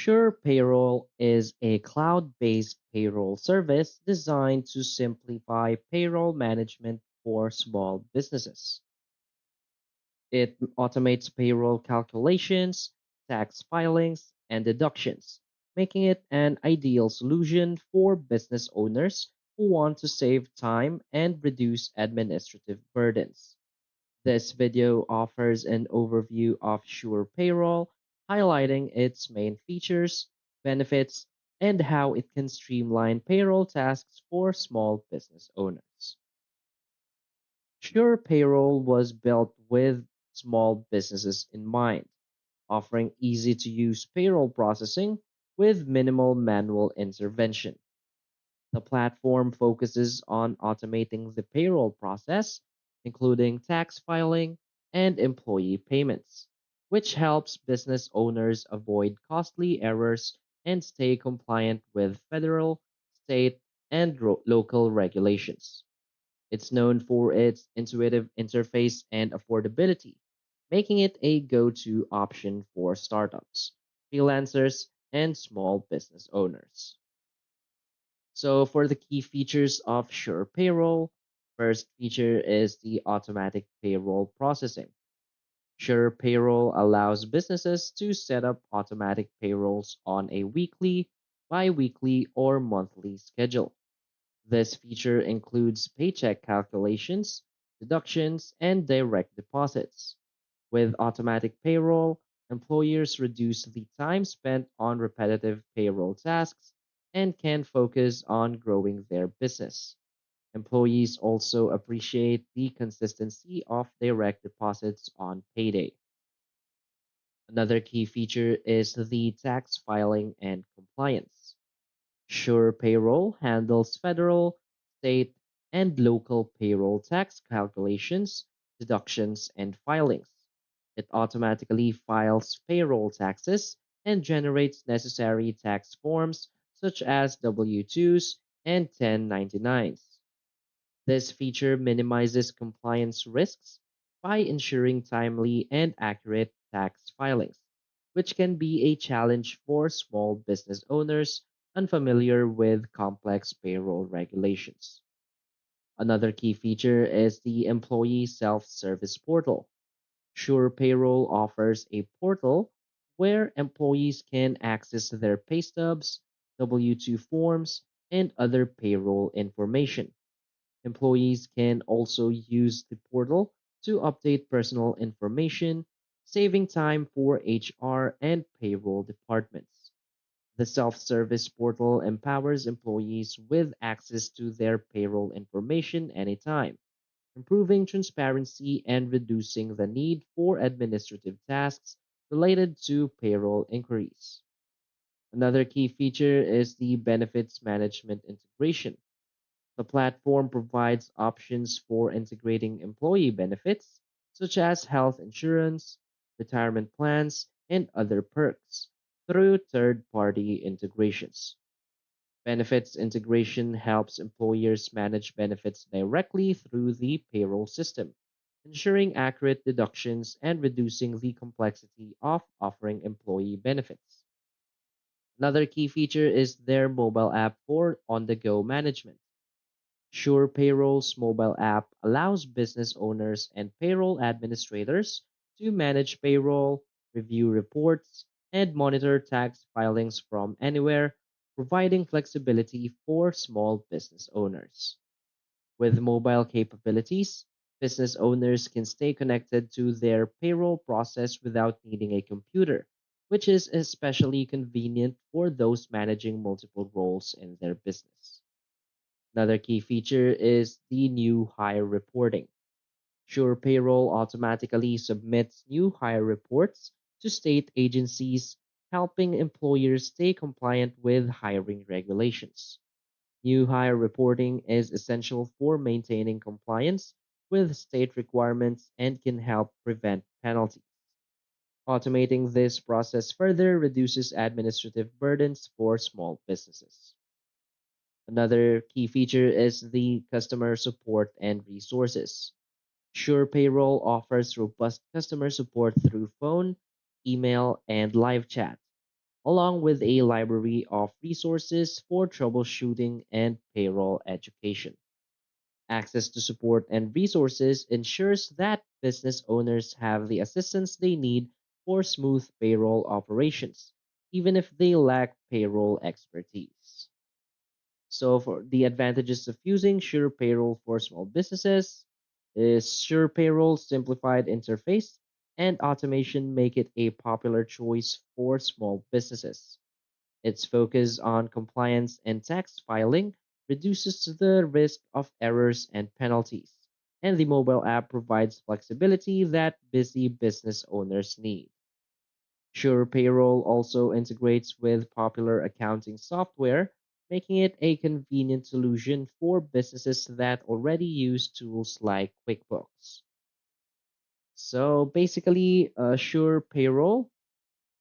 Surepayroll is a cloud based payroll service designed to simplify payroll management for small businesses. It automates payroll calculations, tax filings, and deductions, making it an ideal solution for business owners who want to save time and reduce administrative burdens. This video offers an overview of Sure Payroll, highlighting its main features, benefits, and how it can streamline payroll tasks for small business owners. Sure Payroll was built with small businesses in mind, offering easy to use payroll processing with minimal manual intervention. The platform focuses on automating the payroll process, including tax filing and employee payments, which helps business owners avoid costly errors and stay compliant with federal, state, and local regulations. It's known for its intuitive interface and affordability, making it a go to option for startups, freelancers, and small business owners. So for the key features of Sure Payroll, first feature is the automatic payroll processing. Sure Payroll allows businesses to set up automatic payrolls on a weekly, bi-weekly, or monthly schedule. This feature includes paycheck calculations, deductions, and direct deposits. With automatic payroll, employers reduce the time spent on repetitive payroll tasks and can focus on growing their business. Employees also appreciate the consistency of direct deposits on payday. Another key feature is the tax filing and compliance. Sure Payroll handles federal, state, and local payroll tax calculations, deductions, and filings. It automatically files payroll taxes and generates necessary tax forms such as W-2s and 1099s. This feature minimizes compliance risks by ensuring timely and accurate tax filings, which can be a challenge for small business owners unfamiliar with complex payroll regulations. Another key feature is the employee self service portal. Sure Payroll offers a portal where employees can access their pay stubs, W 2 forms, and other payroll information. Employees can also use the portal to update personal information, saving time for HR and payroll departments. The self service portal empowers employees with access to their payroll information anytime, improving transparency and reducing the need for administrative tasks related to payroll inquiries. Another key feature is the benefits management integration. The platform provides options for integrating employee benefits, such as health insurance, retirement plans, and other perks, through third party integrations. Benefits integration helps employers manage benefits directly through the payroll system, ensuring accurate deductions and reducing the complexity of offering employee benefits. Another key feature is their mobile app for on the go management. Sure Payroll's mobile app allows business owners and payroll administrators to manage payroll, review reports, and monitor tax filings from anywhere, providing flexibility for small business owners. With mobile capabilities, business owners can stay connected to their payroll process without needing a computer, which is especially convenient for those managing multiple roles in their business. Another key feature is the new hire reporting. Sure Payroll automatically submits new hire reports to state agencies, helping employers stay compliant with hiring regulations. New hire reporting is essential for maintaining compliance with state requirements and can help prevent penalties. Automating this process further reduces administrative burdens for small businesses. Another key feature is the customer support and resources. Sure Payroll offers robust customer support through phone, email, and live chat. along with a library of resources for troubleshooting and payroll education. Access to support and resources ensures that business owners have the assistance they need for smooth payroll operations, even if they lack payroll expertise. So, for the advantages of using Sure Payroll for small businesses is Sure Payroll's simplified interface and automation make it a popular choice for small businesses. Its focus on compliance and tax filing reduces the risk of errors and penalties, and the mobile app provides flexibility that busy business owners need. Sure Payroll also integrates with popular accounting software, making it a convenient solution for businesses that already use tools like QuickBooks. So basically, Sure Payroll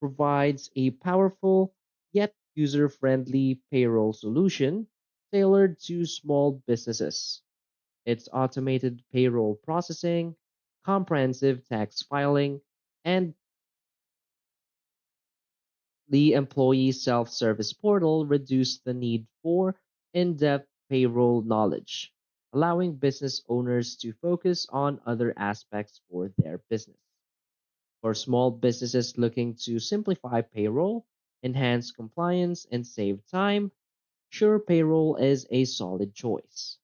provides a powerful yet user friendly payroll solution tailored to small businesses. Its automated payroll processing, comprehensive tax filing, and the employee self service portal reduce the need for in depth payroll knowledge, allowing business owners to focus on other aspects for their business. For small businesses looking to simplify payroll, enhance compliance, and save time, Sure Payroll is a solid choice.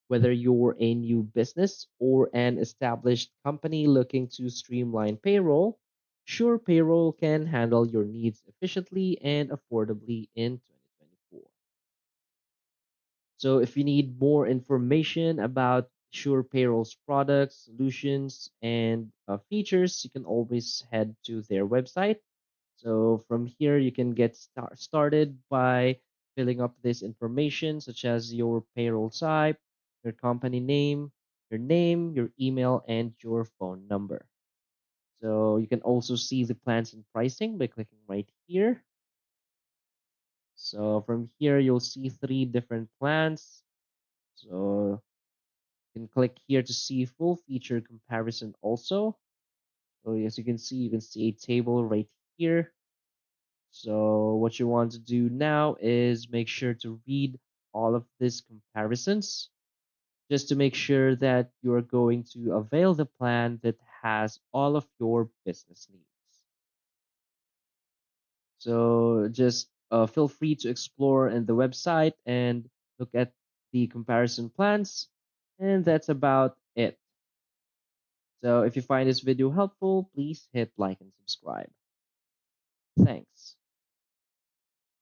Whether you're a new business or an established company looking to streamline payroll, Sure Payroll can handle your needs efficiently and affordably in 2024. So if you need more information about Sure Payroll's products, solutions, and features, you can always head to their website. So from here, you can get started by filling up this information, such as your payroll type, your company name, your email, and your phone number. So you can also see the plans and pricing by clicking right here. So from here, you'll see three different plans. So you can click here to see full feature comparison also. So as you can see a table right here. So what you want to do now is make sure to read all of these comparisons just to make sure that you're going to avail the plan that has all of your business needs. So just feel free to explore in the website and look at the comparison plans. And that's about it. So if you find this video helpful, please hit like and subscribe. Thanks.